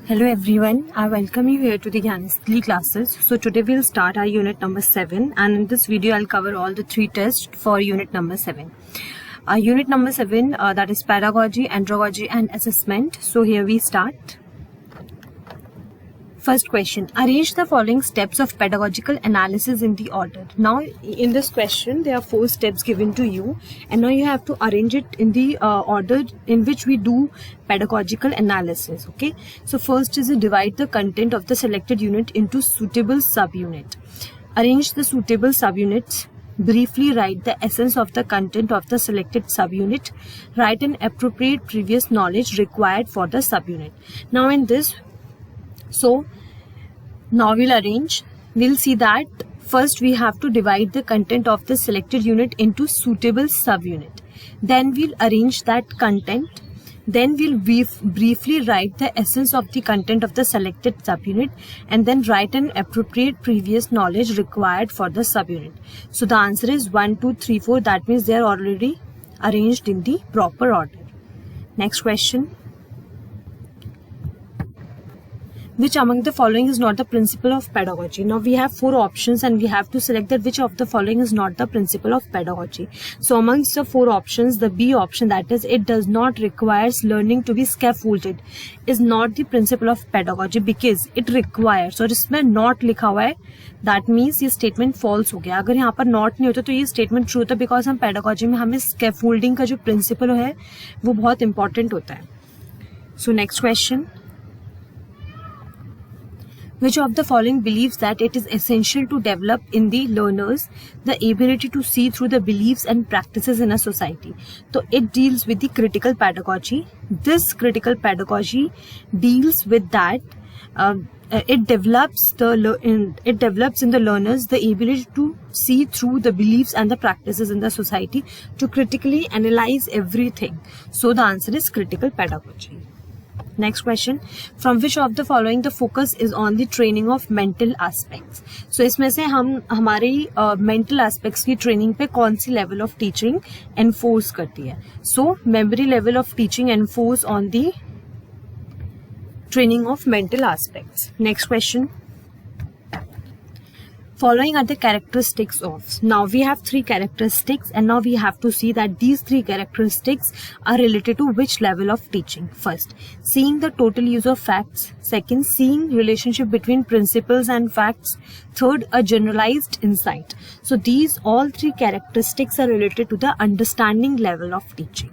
Hello everyone, I welcome you here to the GYAN STHALI classes. So today we'll start our unit number 7, and in this video I'll cover all the 3 tests for unit number 7. Unit number 7 that is pedagogy, andragogy and assessment. So here we start. First question, arrange the following steps of pedagogical analysis in the order. Now in this question there are 4 steps given to you, and now you have to arrange it in the order in which we do pedagogical analysis. Okay, so first is to divide the content of the selected unit into suitable subunit. Arrange the suitable subunits. Briefly write the essence of the content of the selected subunit. Write an appropriate previous knowledge required for the subunit. Now in this, so now we'll arrange. We'll see that first we have to divide the content of the selected unit into suitable subunit. Then we'll arrange that content. Then we'll briefly write the essence of the content of the selected subunit, and then write an appropriate previous knowledge required for the subunit. So the answer is 1, 2, 3, 4. That means they are already arranged in the proper order. Next question. Which among the following is not the principle of pedagogy? Now we have 4 options and we have to select that which of the following is not the principle of pedagogy. So amongst the 4 options, the B option, that is it does not requires learning to be scaffolded, is not the principle of pedagogy because it requires, और इसमें not लिखा हुआ है, that means ये statement false हो गया. अगर यहाँ पर not नहीं होता तो ये statement true होता, because हम pedagogy में हमें scaffolding का जो principle है वो बहुत important होता है. So next question. Which of the following believes that it is essential to develop in the learners the ability to see through the beliefs and practices in a society? So it deals with the critical pedagogy. This critical pedagogy deals with that. It develops in the learners the ability to see through the beliefs and the practices in the society, to critically analyze everything. So the answer is critical pedagogy. Next question, from which of the following the focus is on the training of mental aspects? So इसमें से हम हमारी mental aspects की training पे कौन सी level of teaching enforce करती है? So memory level of teaching enforce on the training of mental aspects. Next question. Following are the characteristics of. Now we have 3 characteristics, and now we have to see that these 3 characteristics are related to which level of teaching. First, seeing the total use of facts. Second, seeing relationship between principles and facts. Third, a generalized insight. So these all 3 characteristics are related to the understanding level of teaching.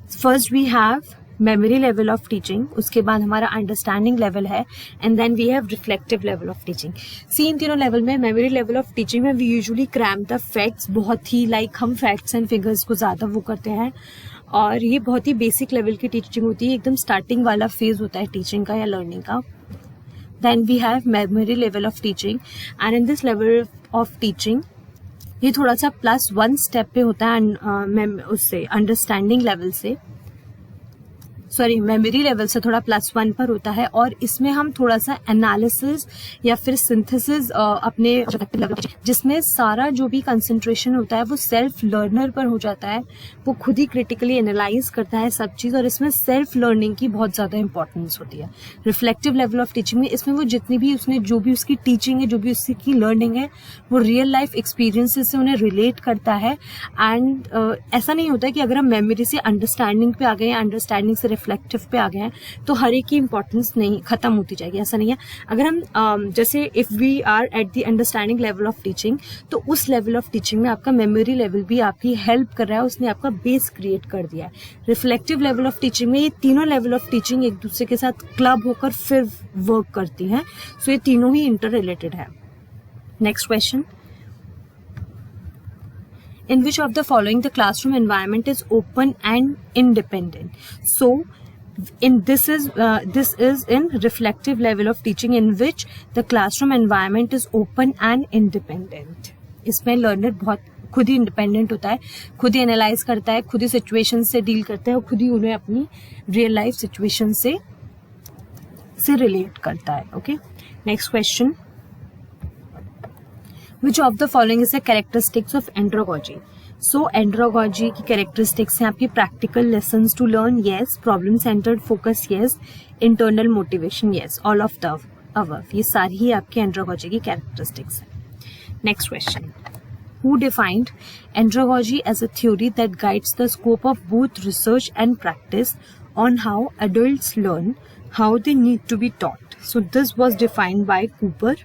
First we have memory level of teaching, उसके बाद हमारा understanding level है, and then we have reflective level of teaching. See इन तीनों level में memory level of teaching में we usually cram the facts, बहुत ही लाइक हम फैक्ट्स एंड फिगर्स को ज़्यादा वो करते हैं, और ये बहुत ही बेसिक लेवल की टीचिंग होती है, एकदम स्टार्टिंग वाला फेज होता है टीचिंग का या लर्निंग का. Then we have memory level of teaching, and in this level of teaching ये थोड़ा सा +1 स्टेप पे होता है उससे अंडरस्टैंडिंग लेवल से, सॉरी मेमोरी लेवल से थोड़ा +1 पर होता है, और इसमें हम थोड़ा सा एनालिसिस या फिर सिंथेसिस अपने जिसमें सारा जो भी कंसंट्रेशन होता है वो सेल्फ लर्नर पर हो जाता है, वो खुद ही क्रिटिकली एनालाइज करता है सब चीज़, और इसमें सेल्फ लर्निंग की बहुत ज़्यादा इंपॉर्टेंस होती है. रिफ्लेक्टिव लेवल ऑफ टीचिंग में इसमें वो जितनी भी उसने जो भी उसकी टीचिंग है, जो भी उसकी लर्निंग है, वो रियल लाइफ एक्सपीरियंसेस से उन्हें रिलेट करता है. एंड ऐसा नहीं होता है कि अगर हम मेमोरी से अंडरस्टैंडिंग पे आ गए या अंडरस्टैंडिंग से रिफ्लेक्टिव पे आ गए हैं तो हर एक की इंपॉर्टेंस नहीं खत्म होती जाएगी, ऐसा नहीं है. अगर हम जैसे if we are at the understanding level of teaching, तो उस लेवल ऑफ टीचिंग में आपका मेमोरी लेवल भी आपकी हेल्प कर रहा है, उसने आपका बेस क्रिएट कर दिया है. रिफ्लेक्टिव लेवल ऑफ टीचिंग में ये तीनों लेवल ऑफ टीचिंग एक दूसरे के साथ क्लब होकर फिर वर्क करती हैं, सो ये तीनों ही इंटर रिलेटेड है. Next question, in which of the following the classroom environment is open and independent? So this is in reflective level of teaching, in which the classroom environment is open and independent. इसमें learner बहुत खुद ही independent होता है, खुद ही analyse करता है, खुद ही situation से डील करता है, और खुद ही उन्हें अपनी रियल लाइफ सिचुएशन से रिलेट करता है. Okay, next question, which of the following is the characteristics of andragogy? So andragogy की कैरेक्टरिस्टिक्स हैं आपकी practical lessons to learn, yes. Problem centred focus, yes. Internal motivation, yes. All of the above, ये सारी ही आपकी andragogy की characteristics हैं. Next question. Who defined andragogy as a theory that guides the scope of both research and practice on how adults learn, how they need to be taught? So this was defined by Cooper.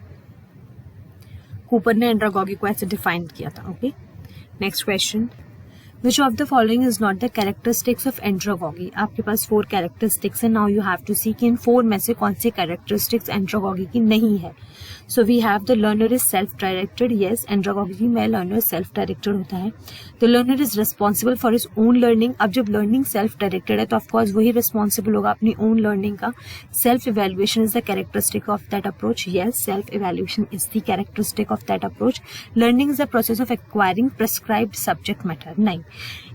Cooper ने andragogy को ऐसे define किया था. Okay. Next question. Which of the following is not the characteristics of andragogy? आपके पास 4 characteristics हैं. Now you have to see कि इन 4 में से कौन सी characteristics andragogy की नहीं है. So we have the learner is self-directed. Yes, andragogy में learner self-directed होता है. The learner is responsible for his own learning. अब जब learning self-directed है तो of course वही responsible होगा अपनी own learning का. Self-evaluation is the characteristic of that approach. Yes, self-evaluation is the characteristic of that approach. Learning is a process of acquiring prescribed subject matter. नहीं,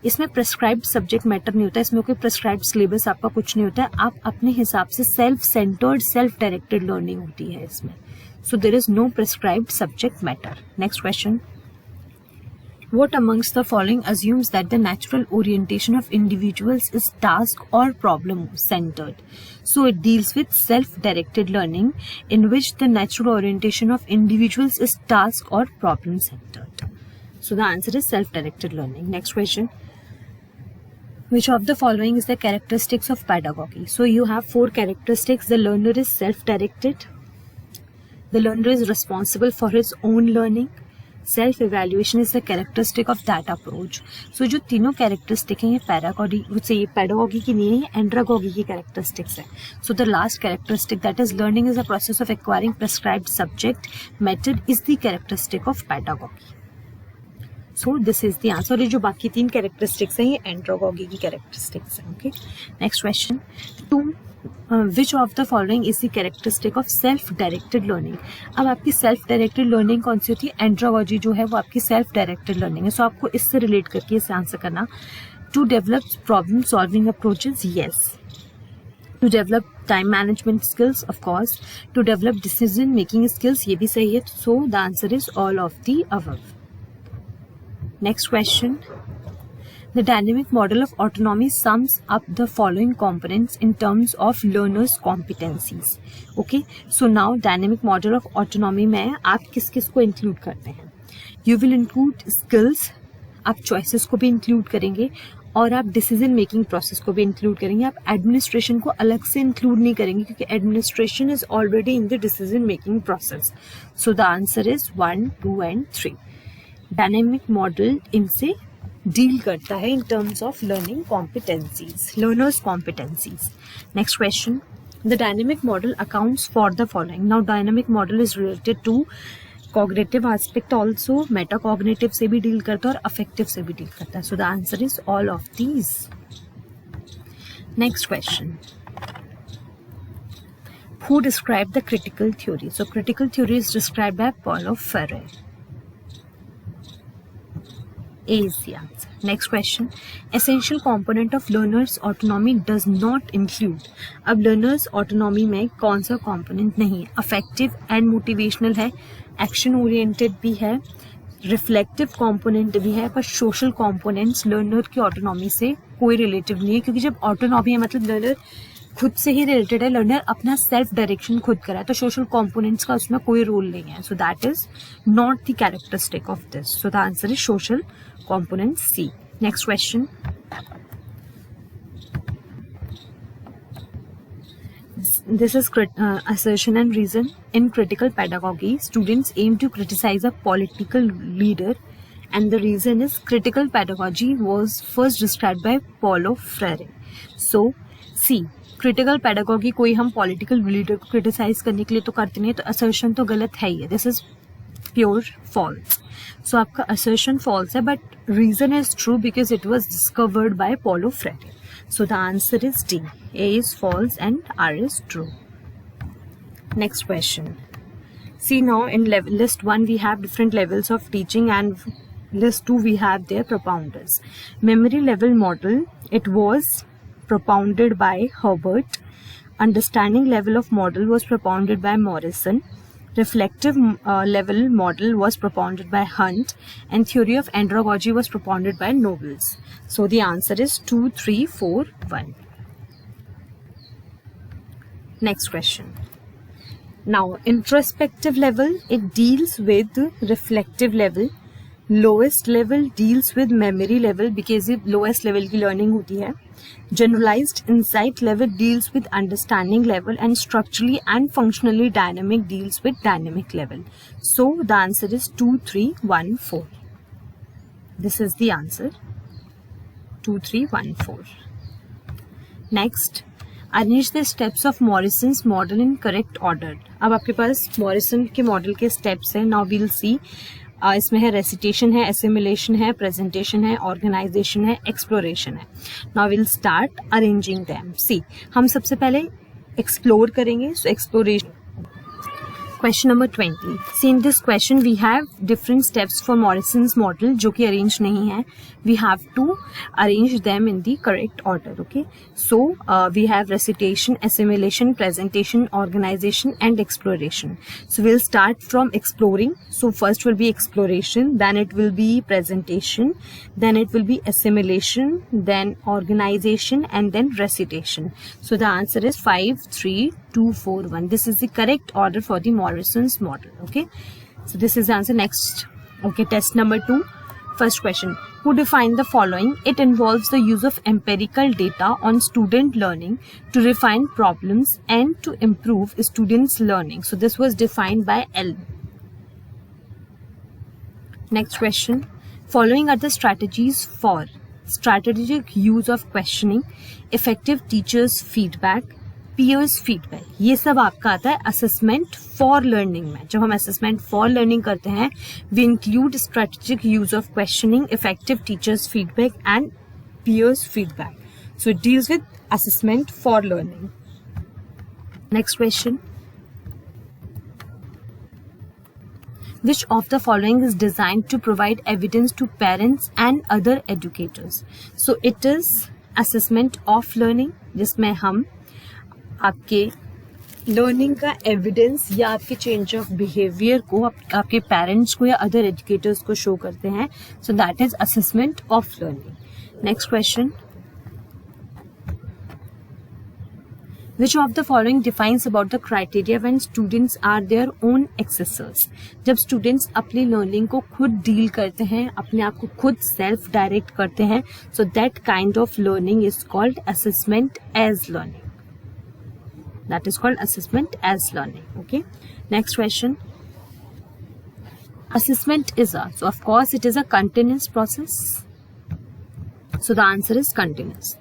इसमें prescribed subject matter नहीं होता, इसमें कोई prescribed syllabus आपका कुछ नहीं होता है. आप अपने हिसाब से self-centered, self-directed learning होती है इसमें. So there is no prescribed subject matter. Next question. What amongst the following assumes that the natural orientation of individuals is task or problem centered? So it deals with self-directed learning in which the natural orientation of individuals is task or problem centered. So the answer is self-directed learning. Next question. Which of the following is the characteristics of pedagogy? So you have 4 characteristics. The learner is self-directed. The learner is responsible for his own learning. Self-evaluation is the characteristic of that approach. So जो तीनों characteristic हैं ये pedagogy की नहीं है, andragogy की characteristics है. So the last characteristic, that is learning is a process of acquiring prescribed subject method, is the characteristic of pedagogy. So this is the answer. ये जो बाकी 3 characteristics हैं ये andragogy की characteristics हैं. Okay. Next question. Which of the following is the characteristic of self-directed learning? अब आपकी self-directed learning कौन सी होती है? Andragogy जो है वो आपकी self-directed learning है. So आपको इससे relate करके इसे आंसर करना. To develop problem solving approaches, yes. To develop time management skills, of course. To develop decision making skills, ये भी सही है. So the answer is all of the above. Next question. The dynamic model of autonomy sums up the following components in terms of learners' competencies. Okay, so now dynamic model of autonomy में आप किस किस को include करते हैं? You will include skills, आप choices को भी include करेंगे और आप decision making process को भी include करेंगे. आप administration को अलग से include नहीं करेंगे क्योंकि administration is already in the decision making process. So the answer is 1, 2 and 3. Dynamic model इनसे डील करता है in terms of learning competencies, learners competencies. Next question. The dynamic model accounts for the following. Now dynamic model is related to cognitive aspect also, metacognitive से भी deal करता है और affective से भी डील करता है. So the answer is all of these. Next question. Who described the critical theory? So critical theory is described by Paulo Freire. A is the answer. Next question. Essential component of learner's autonomy does not include. अब learner's autonomy में कौन सा component नहीं है? Affective and motivational है, action oriented भी है, reflective component भी है, पर social components learner की autonomy से कोई relative नहीं है क्योंकि जब autonomy है मतलब learner खुद से ही रिलेटेड है, लर्नर अपना सेल्फ डायरेक्शन खुद करा है तो सोशल कंपोनेंट्स का उसमें कोई रोल नहीं है. So that is not the characteristic of this. So the answer is social component C. Next question. This is assertion and reason. In critical pedagogy, students aim to criticize a political leader, and the reason is critical pedagogy was first described by Paulo Freire. So, C. Critical pedagogy कोई हम political leader को criticise करने के लिए तो करते नहीं है, तो असर्शन तो गलत है ही है. This is pure false. So आपका असर्शन फॉल्स है but reason is true because it was discovered by Paulo Freire. So the answer is D. A is false and R is true. Next question. See now in list 1 we have different levels of teaching and list 2 we have their propounders. Memory level model, it was propounded by Herbert. Understanding level of model was propounded by Morrison. reflective level model was propounded by Hunt, and theory of andragogy was propounded by Nobles. So the answer is 2, 3, 4, 1. Next question. Now introspective level, it deals with reflective level. Lowest level deals with memory level because ये lowest level की learning होती है. Generalized insight level deals with understanding level, and structurally and functionally dynamic deals with dynamic level. So the answer is 2, 3, 1, 4. This is the answer. 2, 3, 1, 4. Next, arrange the steps of Morrison's model in correct order. अब आपके पास Morrison के model के steps हैं. Now we'll see. इसमें है recitation है, assimilation है, presentation है, ऑर्गेनाइजेशन है, एक्सप्लोरेशन है. Now will start arranging them. See, हम सबसे पहले एक्सप्लोर करेंगे. So exploration. Question number 20. See, in this question we have different steps for Morrison's model जो कि arranged नहीं है. We have to arrange them in the correct order. Okay. So we have recitation, assimilation, presentation, organization, and exploration. So we'll start from exploring. So first will be exploration, then it will be presentation, then it will be assimilation, then organization, and then recitation. So the answer is 5, 3, 2, 4, 1. This is the correct order for the Morrison's model. Okay, so this is the answer. Next, okay, test number 2. First question, who defined the following? It involves the use of empirical data on student learning to refine problems and to improve students' learning. So this was defined by L. Next question, following are the strategies for strategic use of questioning, effective teachers' feedback, peers feedback. ये सब आपका आता है assessment for learning में. जब हम assessment for learning करते हैं, we include strategic use of questioning, effective teachers feedback and peers feedback. So it deals with assessment for learning. Next question, which of the following is designed to provide evidence to parents and other educators? So it is assessment of learning, जिसमें हम आपके learning का evidence या आपके change of behaviour को आपके parents को या अदर एजुकेटर्स को शो करते हैं. So that is assessment of learning. Next question, Which of the following defines about the criteria when students are their own accessors? जब students अपनी learning को खुद deal करते हैं, अपने आप को खुद self direct करते हैं, so that kind of learning is called assessment as learning. That is called assessment as learning. Okay. Next question. Assessment is so of course it is a continuous process. So the answer is continuous.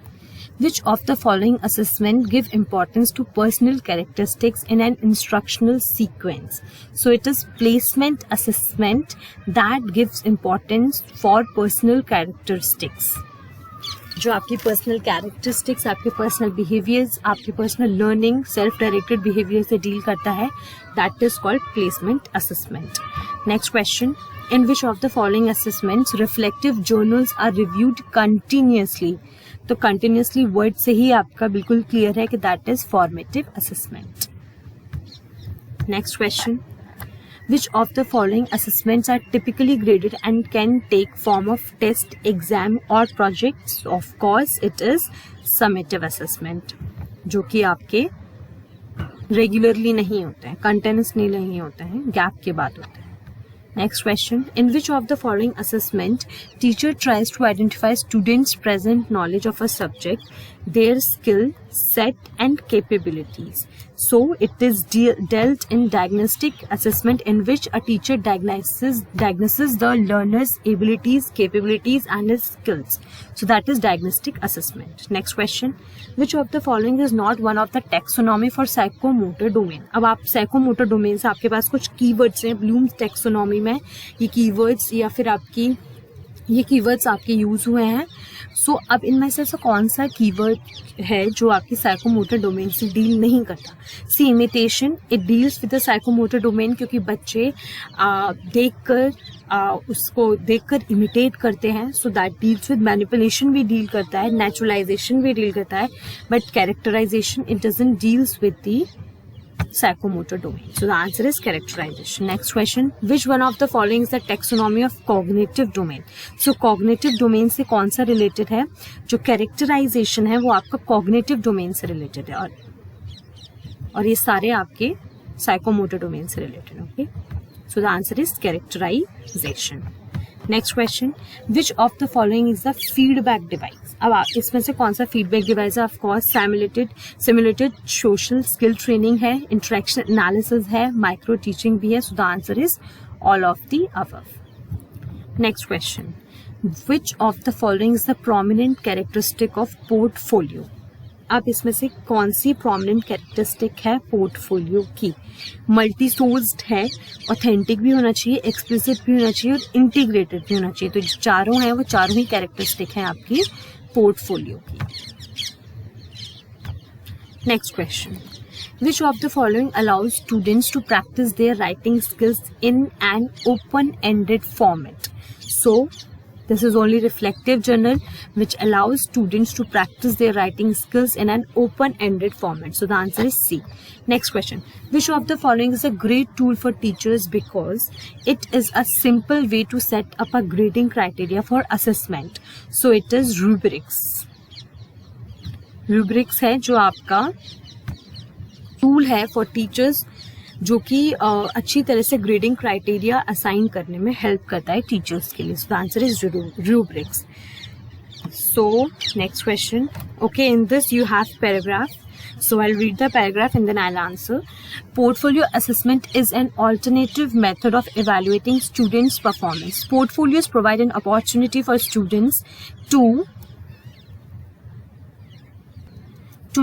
Which of the following assessment give importance to personal characteristics in an instructional sequence? So it is placement assessment that gives importance for personal characteristics. जो आपकी personal characteristics, आपके personal behaviours, आपके personal learning, self directed behaviour से deal करता है, that is called placement assessment. Next question, in which of the following assessments reflective journals are reviewed continuously? तो continuously word से ही आपका बिल्कुल क्लियर है कि that is formative assessment. Next question, which of the following assessments are typically graded and can take form of test, exam or projects? Of course it is summative assessment, जो कि आपके regularly नहीं होते हैं, continuously नहीं होते हैं, gap के बाद होते हैं. Next question, in which of the following assessment teacher tries to identify students' present knowledge of a subject, their skill set and capabilities? So it is dealt in diagnostic assessment in which a teacher diagnoses the learner's abilities, capabilities and his skills. So that is diagnostic assessment. Next question, which of the following is not one of the taxonomy for psychomotor domain? अब आप psychomotor domain से आपके पास कुछ keywords हैं Bloom's taxonomy में, ये keywords या फिर आपकी ये कीवर्ड्स आपके यूज हुए हैं. सो अब इनमें से ऐसा कौन सा कीवर्ड है जो आपकी साइकोमोटर डोमेन से डील नहीं करता? See, imitation, it deals with the psychomotor domain क्योंकि बच्चे उसको देखकर इमिटेट करते हैं. So that deals with manipulation भी डील करता है, नेचुरलाइजेशन भी डील करता है, but characterisation it doesn't deals with the psychomotor domain. So the answer is characterization. Next question, which one of the following is the taxonomy of cognitive domain? So cognitive domain से कौन सा related है? जो characterization है वो आपका cognitive domain से related है और ये सारे आपके psychomotor domain से related है. Okay, so the answer is characterization. Next question, which of the following is the feedback device? अब इसमें से कौन सा फीडबैक डिवाइस है? Of course simulated social skill training है, इंटरेक्शन एनालिसिस है, माइक्रो टीचिंग भी है. सो the answer is all of the above. Next question, which of the following is the prominent characteristic of portfolio? अब इसमें से कौन सी prominent characteristic है portfolio की? मल्टी सोर्स्ड है, ऑथेंटिक भी होना चाहिए, एक्सप्लिसिट भी होना चाहिए और इंटीग्रेटेड भी होना चाहिए. तो जो चारों हैं वो चारों ही कैरेक्टरिस्टिक हैं आपकी पोर्टफोलियो की. Next question, which of the following allows students to practise their writing skills in an open ended format? So this is only reflective journal which allows students to practice their writing skills in an open-ended format. So the answer is C. Next question, which of the following is a great tool for teachers because it is a simple way to set up a grading criteria for assessment? So it is rubrics. Rubrics है जो आपका tool है for teachers जो कि अच्छी तरह से grading criteria assign करने में हेल्प करता है टीचर्स के लिए. सो the answer is rubrics. So next question, okay, in this you have paragraph. So I'll read the paragraph and then I'll answer. Portfolio assessment is an alternative method of evaluating students' performance. Portfolios provide an opportunity for students to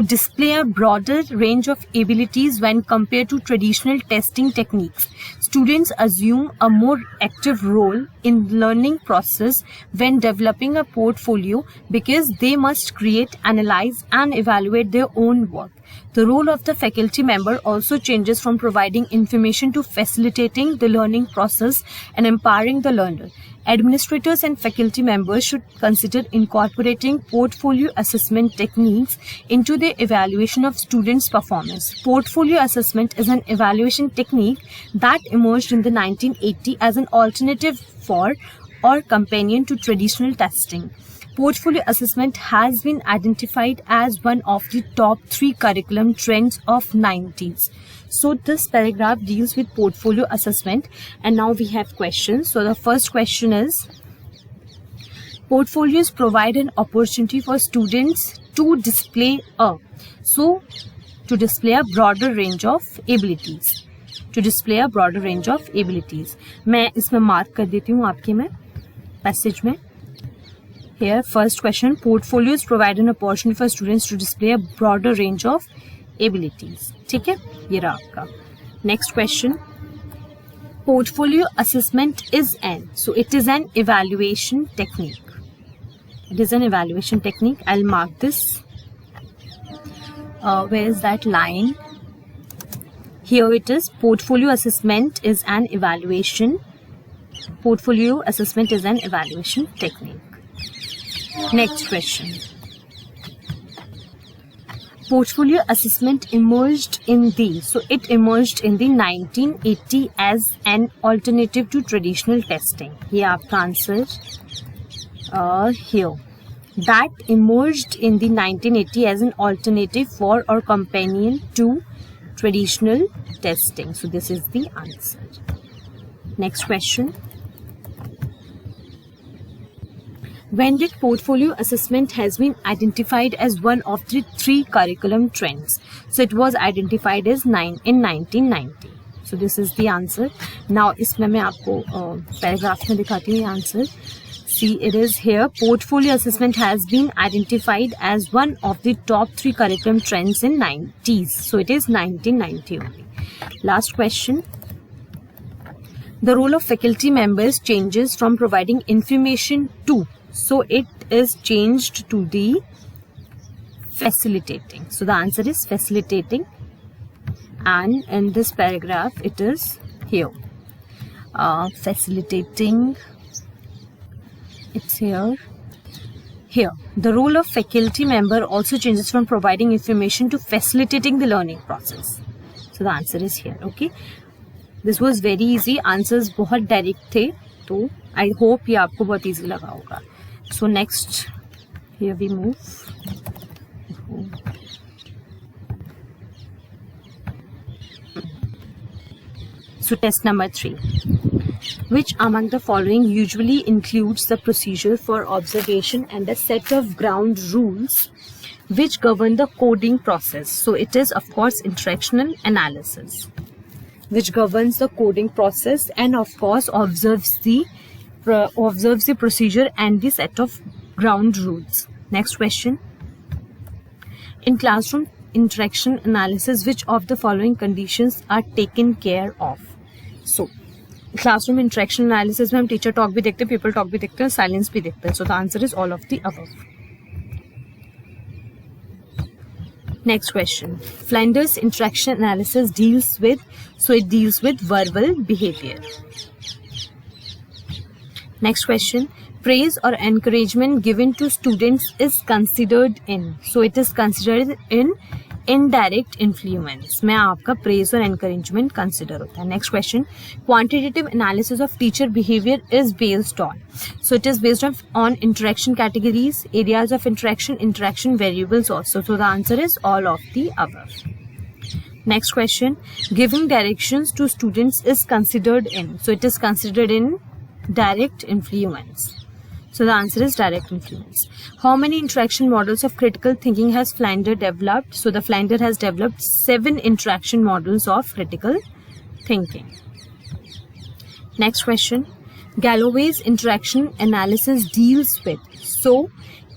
display a broader range of abilities when compared to traditional testing techniques. Students assume a more active role in the learning process when developing a portfolio because they must create, analyze, and evaluate their own work. The role of the faculty member also changes from providing information to facilitating the learning process and empowering the learner. Administrators and faculty members should consider incorporating portfolio assessment techniques into the evaluation of students' performance. Portfolio assessment is an evaluation technique that emerged in the 1980s as an alternative for or companion to traditional testing. Portfolio assessment has been identified as one of the top 3 curriculum trends of 90s. So this paragraph deals with portfolio assessment and now we have questions. So the first question is, portfolios provide an opportunity for students to display a broader range of abilities. To display a broader range of abilities. मैं इसमें mark कर देती हूँ आपके में passage में. Here, first question, portfolios provide an opportunity for students to display a broader range of abilities. ठीक है, ये रहा आपका. Next question, portfolio assessment is it is an evaluation technique. It is an evaluation technique. I'll mark this. Where is that line? Here it is. Portfolio assessment is an evaluation. Portfolio assessment is an evaluation technique. Next question. Portfolio assessment emerged in the 1980 as an alternative to traditional testing. ये आपका answer here. That emerged in the 1980 as an alternative for or companion to traditional testing. So this is the answer. Next question. When did portfolio assessment has been identified as one of the 3 curriculum trends? So it was identified as in 1990. So this is the answer. Now इसमें मैं आपको paragraph में दिखाती हूँ answer. See, it is here. Portfolio assessment has been identified as one of the top 3 curriculum trends in 90s. So it is 1990 only. Last question. The role of faculty members changes from providing information to. So it is changed to the facilitating. So the answer is facilitating. And in this paragraph, it is here. Facilitating. It's here. Here, the role of faculty member also changes from providing information to facilitating the learning process. So the answer is here. Okay, this was very easy. Answers बहुत direct थे, तो I hope ये आपको बहुत easy लगा होगा. So next, here we move. So test number 3. Which among the following usually includes the procedure for observation and a set of ground rules which govern the coding process? So it is of course interactional analysis, which governs the coding process and of course observes the procedure and the set of ground rules. Next question. In classroom interaction analysis, which of the following conditions are taken care of? So classroom interaction analysis में हम teacher talk भी देखते हैं, people talk भी देखते हैं, silence भी देखते हैं. So the answer is all of the above. Next question. Flanders interaction analysis deals with verbal behaviour. Next question. Praise or encouragement given to students is considered in. So it is considered in indirect influence. में आपका praise और encouragement consider होता है. Next question. Quantitative analysis of teacher behavior is based on. So it is based on interaction categories, areas of interaction, interaction variables also. So the answer is all of the above. Next question. Giving directions to students is considered in. So it is considered in direct influence. So the answer is direct influence. How many interaction models of critical thinking has Flinder developed? So the Flinder has developed 7 interaction models of critical thinking. Next question. Galloway's interaction analysis deals with. So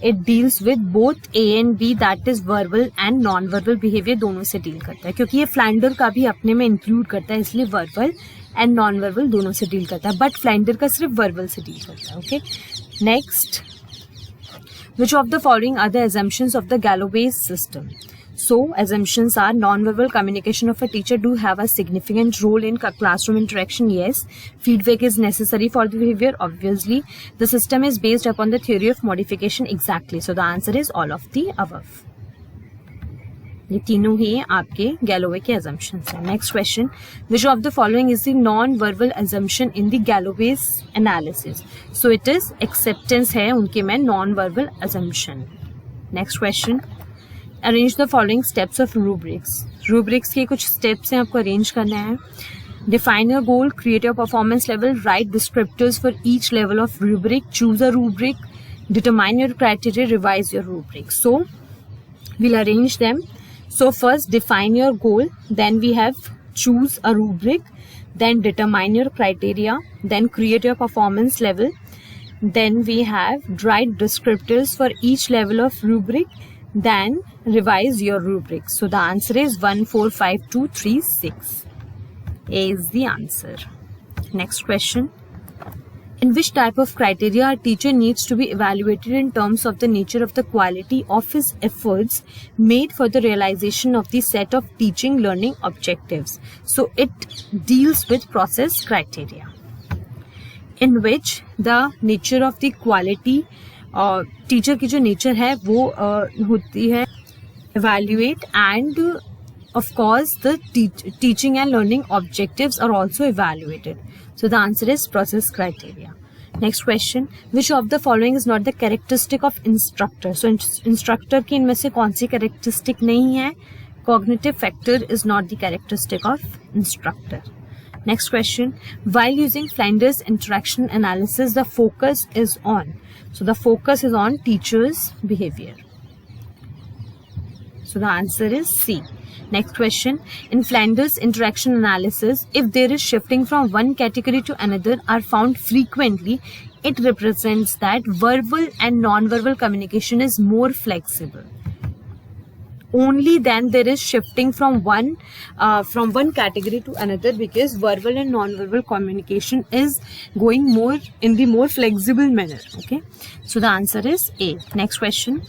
it deals with both A and B, that is verbal and non-verbal behavior. दोनों से deal करता है, क्योंकि ये Flinder का भी अपने में इंक्लूड करता है, इसलिए verbal एंड नॉन वर्बल दोनों से डील करता है, बट फ्लाइंडर का सिर्फ वर्बल से डील करता है. Okay, next. Which of the following are the assumptions of the Galloway's system? So assumptions are non-verbal communication of a teacher do have a significant role in classroom interaction. Yes. Feedback is necessary for the behavior. Obviously. The system is based upon the theory of modification. Exactly. So the answer is all of the above. ये तीनों ही आपके Galloway के assumptions हैं. Next question. Which of the following is the non verbal assumption in the Galloway's analysis? So it is acceptance है उनके में non verbal assumption. Next question. Arrange the following steps of rubrics. Rubrics के कुछ steps हैं, आपको arrange करना है. Define your goal, create your performance level, write descriptors for each level of rubric, choose a rubric, determine your criteria, revise your rubric. So we'll arrange them. So first define your goal, then we have choose a rubric, then determine your criteria, then create your performance level, then we have write descriptors for each level of rubric, then revise your rubric. So the answer is 1, 4, 5, 2, 3, 6. A is the answer. Next question. In which type of criteria a teacher needs to be evaluated in terms of the nature of the quality of his efforts made for the realization of the set of teaching learning objectives? So it deals with process criteria, in which the nature of the quality teacher की जो nature है वो होती है evaluate, and of course the teaching and learning objectives are also evaluated. So the answer is process criteria. Next question. Which of the following is not the characteristic of instructor? So instructor की इनमें से कौन सी characteristic नहीं है? Cognitive factor is not the characteristic of instructor. Next question. While using Flinder's interaction analysis, the focus is on. So the focus is on teacher's behavior. So the answer is C. Next question. In Flinder's interaction analysis, if there is shifting from one category to another are found frequently, it represents that verbal and non-verbal communication is more flexible. Only then there is shifting from one category to another, because verbal and non-verbal communication is going more in the more flexible manner. Okay. So the answer is A. Next question.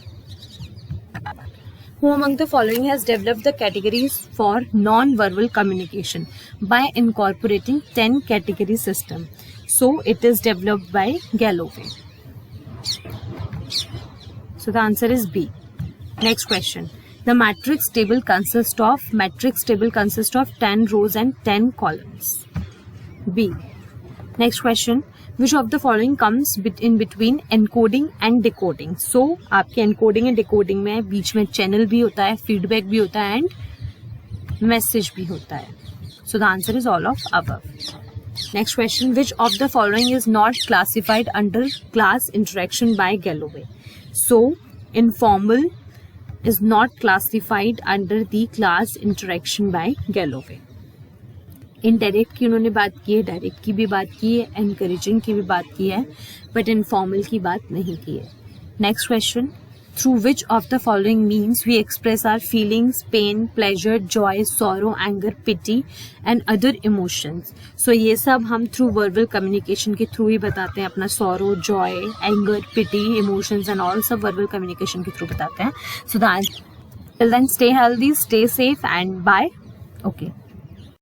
Who among the following has developed the categories for non-verbal communication by incorporating 10 category system? So it is developed by Galloway. So the answer is B. Next question. The matrix table consists of 10 rows and 10 columns. B. Next question. Which of the following comes in between encoding and decoding? So आपके encoding and decoding में बीच में channel भी होता है, feedback भी होता है and message भी होता है. So the answer is all of above. Next question. Which of the following is not classified under class interaction by Galloway? So informal is not classified under the class interaction by Galloway. Indirect की उन्होंने बात की है, direct की भी बात की है, एनकरेजिंग की भी बात की है, बट इनफॉर्मल की बात नहीं की है. Next question. Through which of the following means we express our feelings, pain, pleasure, joy, sorrow, anger, pity and other emotions. So ये सब हम थ्रू वर्बल कम्युनिकेशन के थ्रू ही बताते हैं. अपना sorrow, joy, anger, pity, emotions and all सब verbal communication के थ्रू बताते हैं. So that till then stay healthy, stay safe and bye. Okay.